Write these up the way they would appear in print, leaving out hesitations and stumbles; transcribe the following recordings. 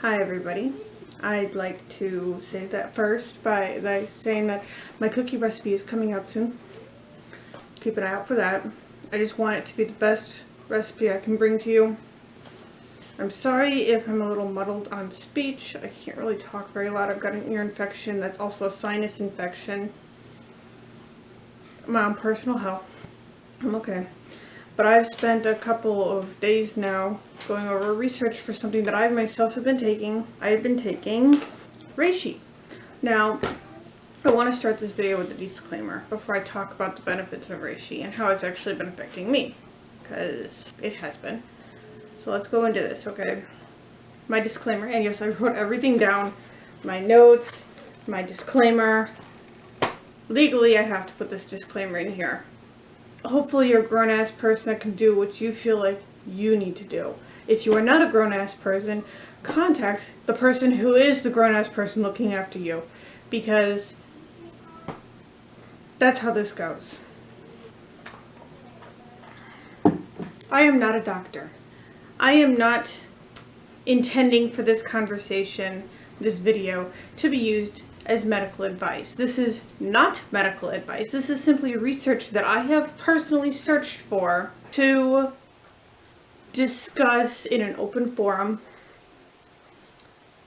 Hi everybody. I'd like to say that first by saying that my cookie recipe is coming out soon. Keep an eye out for that. I just want it to be the best recipe I can bring to you. I'm sorry if I'm a little muddled on speech. I can't really talk very loud. I've got an ear infection that's also a sinus infection. My own personal health. I'm okay. But I've spent a couple of days now going over research for something that I myself have been taking. I have been taking Reishi. Now, I want to start this video with a disclaimer before I talk about the benefits of Reishi and how it's actually been affecting me. Because it has been. So let's go into this, okay? My disclaimer, and yes, I wrote everything down. My notes, my disclaimer. Legally, I have to put this disclaimer in here. Hopefully you're a grown-ass person that can do what you feel like you need to do. If you are not a grown-ass person, contact the person who is the grown-ass person looking after you. Because that's how this goes. I am not a doctor. I am not intending for this conversation, this video, to be used as medical advice. This is not medical advice. This is simply research that I have personally searched for to discuss in an open forum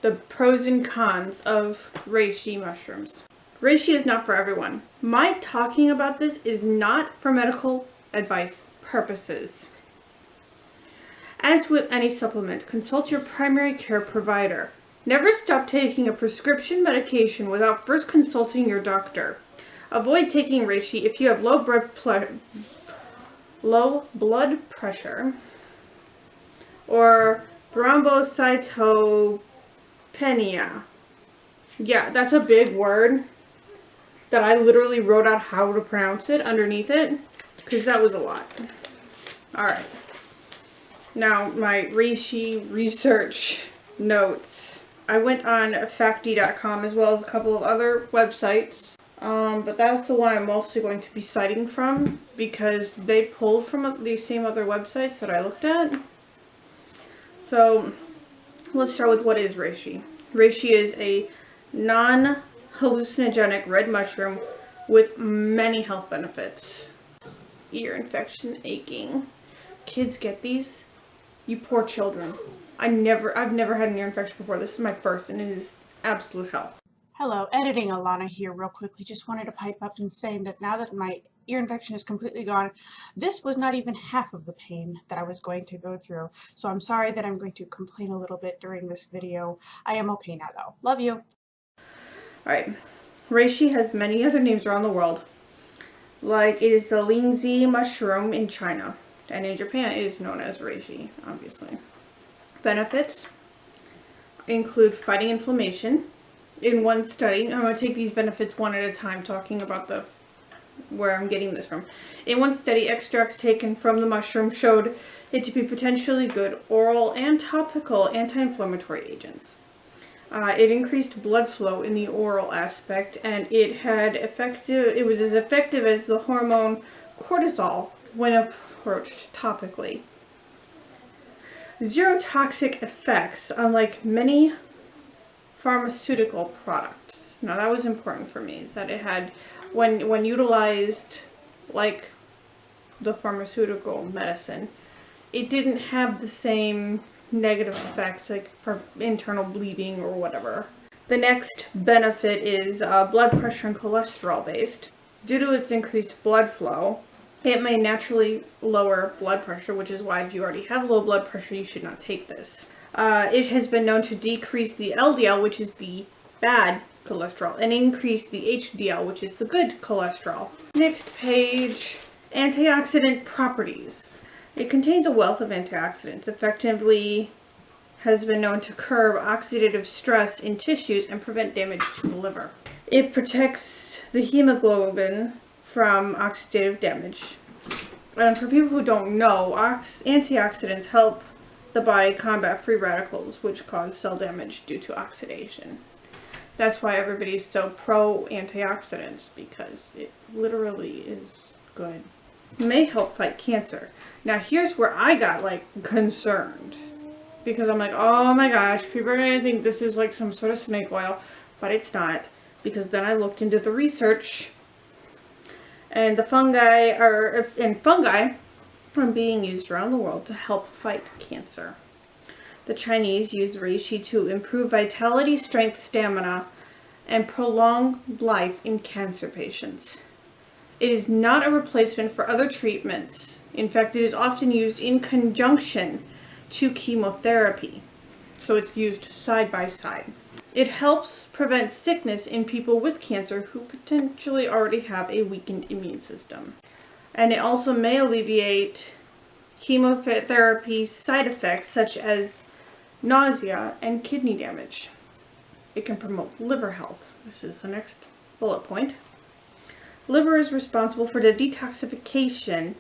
the pros and cons of reishi mushrooms. Reishi is not for everyone. My talking about this is not for medical advice purposes. As with any supplement, consult your primary care provider. Never stop taking a prescription medication without first consulting your doctor. Avoid taking reishi if you have low blood pressure or thrombocytopenia. Yeah, that's a big word that I literally wrote out how to pronounce it underneath it because that was a lot. Alright. Now, my reishi research notes. I went on facty.com as well as a couple of other websites, but that's the one I'm mostly going to be citing from because they pulled from these same other websites that I looked at. So, let's start with what is reishi. Reishi is a non-hallucinogenic red mushroom with many health benefits. Ear infection, aching. Kids get these. You poor children. I've never had an ear infection before. This is my first, and it is absolute hell. Hello, editing Alana here real quickly. Just wanted to pipe up and say that now that my ear infection is completely gone, this was not even half of the pain that I was going to go through. So I'm sorry that I'm going to complain a little bit during this video. I am okay now though. Love you. Alright. Reishi has many other names around the world. Like it is the lingzi mushroom in China. And in Japan it is known as reishi, obviously. Benefits include fighting inflammation. In one study, I'm going to take these benefits one at a time, talking about where I'm getting this from. In one study, extracts taken from the mushroom showed it to be potentially good oral and topical anti-inflammatory agents. It increased blood flow in the oral aspect, and it was as effective as the hormone cortisol when approached topically. Zero toxic effects, unlike many pharmaceutical products. Now that was important for me, is that it had, when utilized like the pharmaceutical medicine, it didn't have the same negative effects like for internal bleeding or whatever. The next benefit is blood pressure and cholesterol based. Due to its increased blood flow, it may naturally lower blood pressure, which is why if you already have low blood pressure, you should not take this. It has been known to decrease the LDL, which is the bad cholesterol, and increase the HDL, which is the good cholesterol. Next page, antioxidant properties. It contains a wealth of antioxidants. Effectively has been known to curb oxidative stress in tissues and prevent damage to the liver. It protects the hemoglobin from oxidative damage. And for people who don't know, antioxidants help the body combat free radicals, which cause cell damage due to oxidation. That's why everybody's so pro antioxidants, because it literally is good. It may help fight cancer. Now here's where I got concerned. because I'm like, oh my gosh, people are gonna think this is like some sort of snake oil, but it's not, because then I looked into the research, and fungi are being used around the world to help fight cancer. The Chinese use reishi to improve vitality, strength, stamina, and prolong life in cancer patients. It is not a replacement for other treatments. In fact, it is often used in conjunction to chemotherapy. So it's used side by side. It helps prevent sickness in people with cancer who potentially already have a weakened immune system. And it also may alleviate chemotherapy side effects such as nausea and kidney damage. It can promote liver health. This is the next bullet point. Liver is responsible for the detoxification,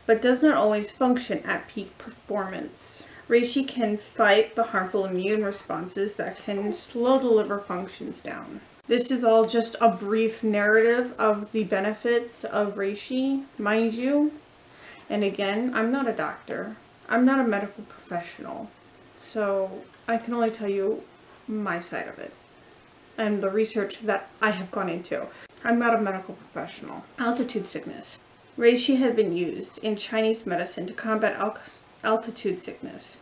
but does not always function at peak performance. Reishi can fight the harmful immune responses that can slow the liver functions down. This is all just a brief narrative of the benefits of reishi, mind you. And again, I'm not a doctor. I'm not a medical professional. So I can only tell you my side of it and the research that I have gone into. I'm not a medical professional. Altitude sickness. Reishi has been used in Chinese medicine to combat altitude sickness.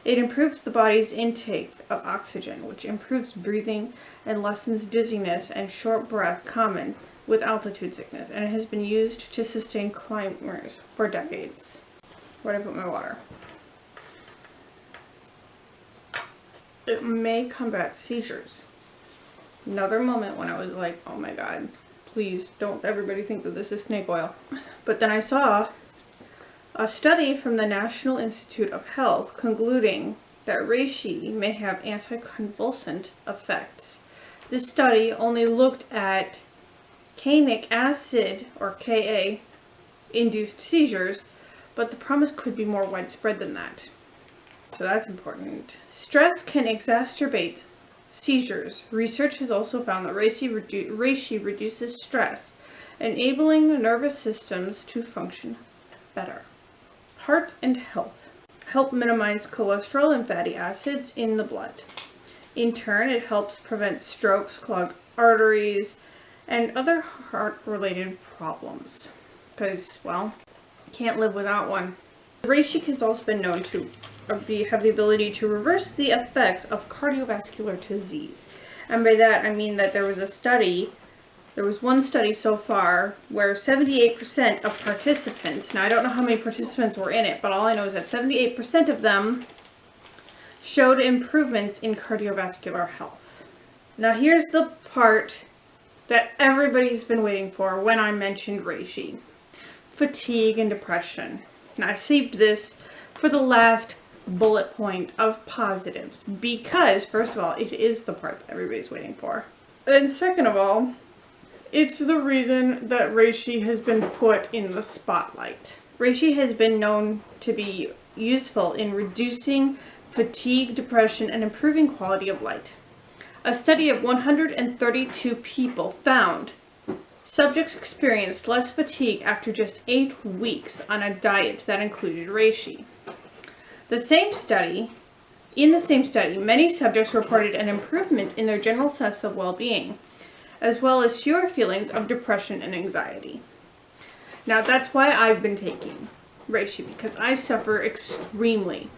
It improves the body's intake of oxygen, which improves breathing and lessens dizziness and short breath common with altitude sickness, and it has been used to sustain climbers for decades. Where'd I put my water? It may combat seizures. Another moment when I was like, oh my god, please don't everybody think that this is snake oil. But then I saw a study from the National Institute of Health concluding that reishi may have anticonvulsant effects. This study only looked at canic acid, or Ka, induced seizures, but the promise could be more widespread than that. So that's important. Stress can exacerbate seizures. Research has also found that reishi reduces stress, enabling the nervous systems to function better. Heart and health. Help minimize cholesterol and fatty acids in the blood. In turn, it helps prevent strokes, clogged arteries, and other heart-related problems. Because, well, can't live without one. Reishi has also been known to have the ability to reverse the effects of cardiovascular disease. And by that, I mean that there was one study so far where 78% of participants, now I don't know how many participants were in it, but all I know is that 78% of them showed improvements in cardiovascular health. Now here's the part that everybody's been waiting for when I mentioned reishi. Fatigue and depression. Now I saved this for the last bullet point of positives because, first of all, it is the part that everybody's waiting for. And second of all, it's the reason that reishi has been put in the spotlight. Reishi has been known to be useful in reducing fatigue, depression, and improving quality of life. A study of 132 people found subjects experienced less fatigue after just 8 weeks on a diet that included reishi. In the same study, many subjects reported an improvement in their general sense of well-being, as well as fewer feelings of depression and anxiety. Now that's why I've been taking reishi, because I suffer extremely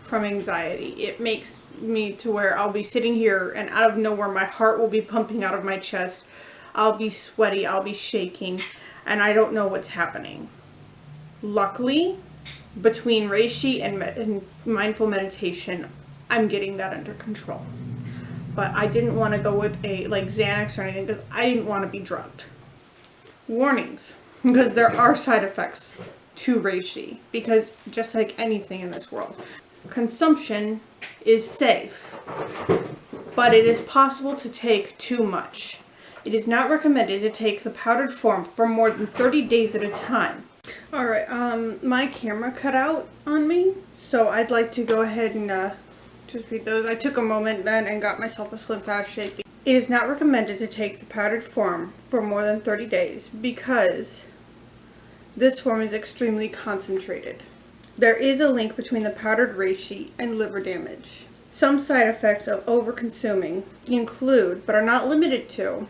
from anxiety. It makes me to where I'll be sitting here and out of nowhere my heart will be pumping out of my chest. I'll be sweaty, I'll be shaking, and I don't know what's happening. Luckily, between reishi and mindful meditation, I'm getting that under control. But I didn't want to go with a like Xanax or anything because I didn't want to be drugged. Warnings, because there are side effects to reishi, because just like anything in this world, consumption is safe, but it is possible to take too much. It is not recommended to take the powdered form for more than 30 days at a time. Alright, my camera cut out on me, so I'd like to go ahead and just read those. I took a moment then and got myself a Slim Fast Shake. It is not recommended to take the powdered form for more than 30 days because this form is extremely concentrated. There is a link between the powdered reishi and liver damage. Some side effects of over-consuming include, but are not limited to,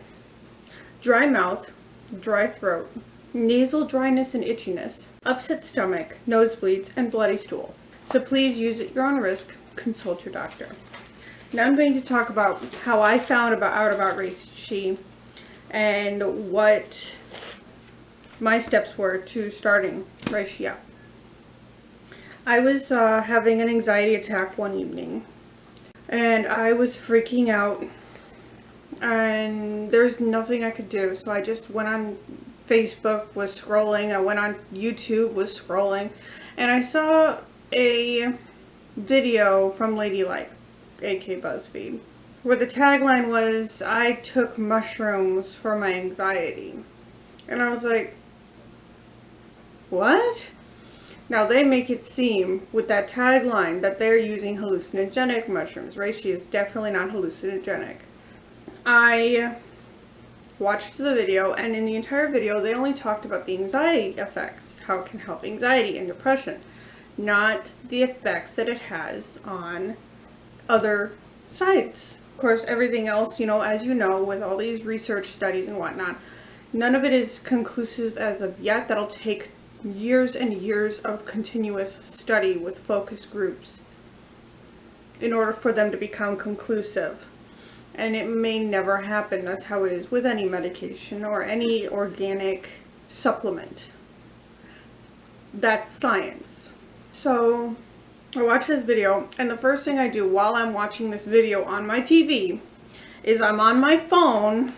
dry mouth, dry throat, nasal dryness and itchiness, upset stomach, nosebleeds, and bloody stool. So please use at your own risk. Consult your doctor. Now I'm going to talk about how I found out about reishi and what my steps were to starting reishi out. I was having an anxiety attack one evening, and I was freaking out, and there's nothing I could do, so I just went on Facebook, was scrolling, I went on YouTube, was scrolling, and I saw a video from Ladylike, aka BuzzFeed, where the tagline was, "I took mushrooms for my anxiety." And I was like, what? Now they make it seem with that tagline that they're using hallucinogenic mushrooms. Reishi is definitely not hallucinogenic. I watched the video, and in the entire video they only talked about the anxiety effects, how it can help anxiety and depression, not the effects that it has on other sides. Of course, everything else, as you know, with all these research studies and whatnot, none of it is conclusive as of yet. That'll take years and years of continuous study with focus groups in order for them to become conclusive. And it may never happen. That's how it is with any medication or any organic supplement. That's science. So I watched this video, and the first thing I do while I'm watching this video on my TV is I'm on my phone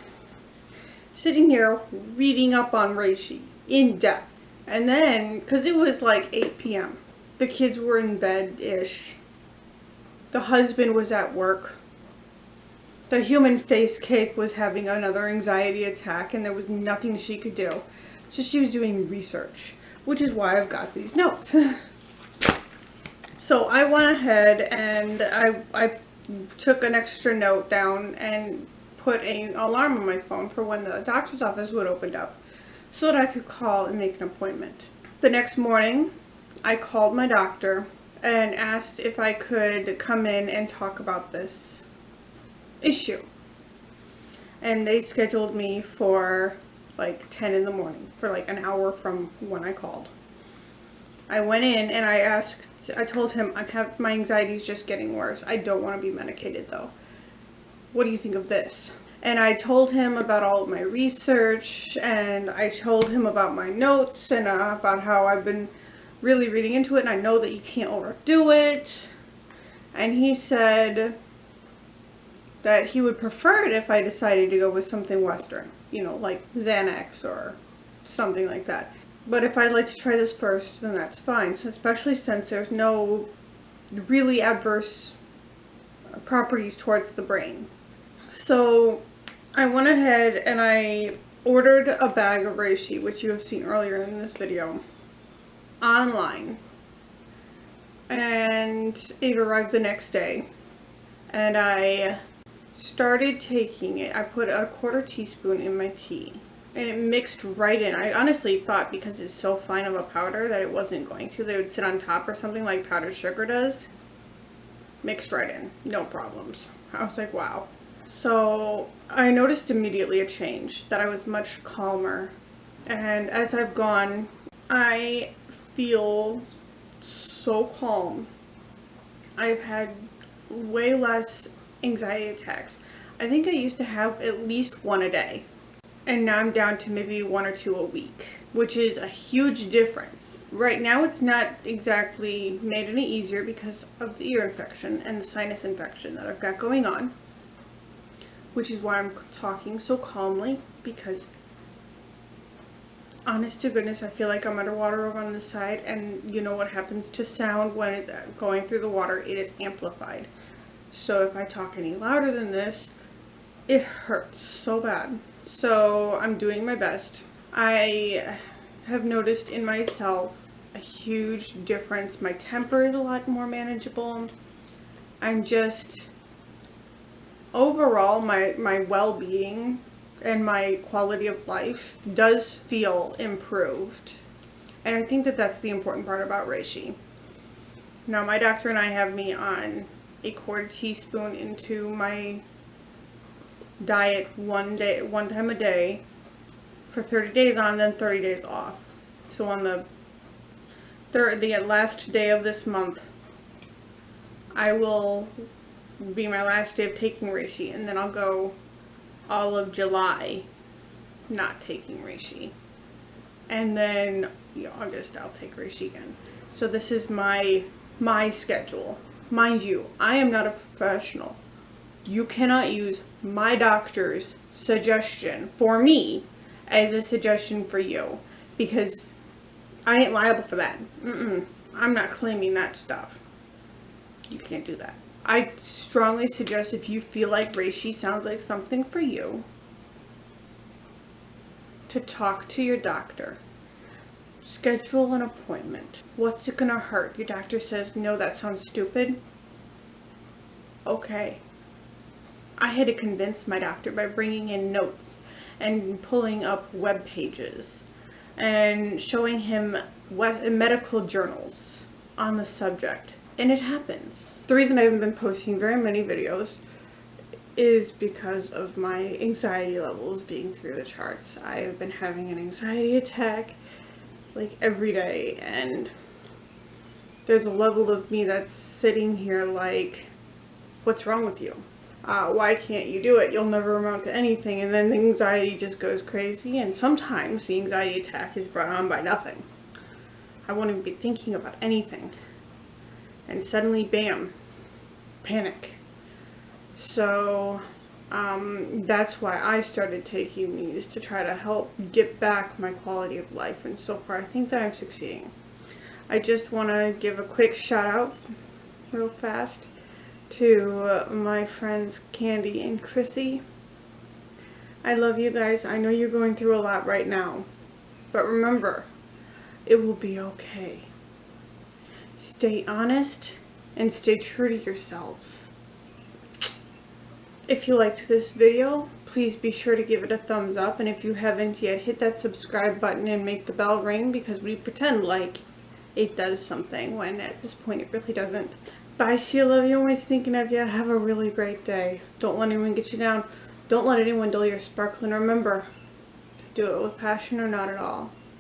sitting here reading up on reishi in depth. And then, because it was like 8 p.m., the kids were in bed-ish. The husband was at work. The human face cake was having another anxiety attack, and there was nothing she could do. So she was doing research, which is why I've got these notes. So I went ahead and I took an extra note down and put an alarm on my phone for when the doctor's office would open up, so that I could call and make an appointment. The next morning, I called my doctor and asked if I could come in and talk about this issue. And they scheduled me for like 10 in the morning, for like an hour from when I called. I went in and I told him, my anxiety's just getting worse. I don't want to be medicated though. What do you think of this? And I told him about all of my research, and I told him about my notes and about how I've been really reading into it, and I know that you can't overdo it. And he said that he would prefer it if I decided to go with something Western, like Xanax or something like that. But if I'd like to try this first, then that's fine, so especially since there's no really adverse properties towards the brain. So I went ahead and I ordered a bag of reishi, which you have seen earlier in this video, online. And it arrived the next day. And I started taking it. I put a 1/4 teaspoon in my tea. And it mixed right in. I honestly thought because it's so fine of a powder that it wasn't going to. They would sit on top or something like powdered sugar does. Mixed right in. No problems. I was like, wow. So I noticed immediately a change, that I was much calmer. And as I've gone, I feel so calm. I've had way less anxiety attacks. I think I used to have at least one a day. And now I'm down to maybe 1 or 2 a week, which is a huge difference. Right now it's not exactly made any easier because of the ear infection and the sinus infection that I've got going on. Which is why I'm talking so calmly, because honest to goodness, I feel like I'm underwater over on the side, and you know what happens to sound when it's going through the water? It is amplified. So if I talk any louder than this, it hurts so bad. So I'm doing my best. I have noticed in myself a huge difference. My temper is a lot more manageable. I'm just, overall, my well-being and my quality of life does feel improved. And I think that that's the important part about reishi. Now my doctor and I have me on a quarter teaspoon into my diet one time a day for 30 days on, then 30 days off. So on the last day of this month, I will be my last day of taking Reishi, and then I'll go all of July not taking Reishi. And then August I'll take Reishi again. So this is my schedule. Mind you, I am not a professional. You cannot use my doctor's suggestion for me as a suggestion for you, because I ain't liable for that. I'm not claiming that stuff. You can't do that. I strongly suggest, if you feel like Reishi sounds like something for you, to talk to your doctor. Schedule an appointment. What's it gonna hurt? Your doctor says, no, that sounds stupid. Okay. I had to convince my doctor by bringing in notes and pulling up web pages and showing him medical journals on the subject. And it happens. The reason I haven't been posting very many videos is because of my anxiety levels being through the charts. I have been having an anxiety attack like every day, and there's a level of me that's sitting here like, what's wrong with you? Why can't you do it? You'll never amount to anything. And then the anxiety just goes crazy, and sometimes the anxiety attack is brought on by nothing. I won't even be thinking about anything, and suddenly, bam, panic. So that's why I started taking these, to try to help get back my quality of life, and so far I think that I'm succeeding. I just want to give a quick shout out real fast to my friends Candy and Chrissy. I love you guys. I know you're going through a lot right now, but remember, it will be okay. Stay honest and stay true to yourselves. If you liked this video, please be sure to give it a thumbs up, and if you haven't yet, hit that subscribe button and make the bell ring, because we pretend like it does something when at this point it really doesn't. Bye, see you, love you, always thinking of you. Have a really great day. Don't let anyone get you down. Don't let anyone dull your sparkle, and remember, do it with passion or not at all.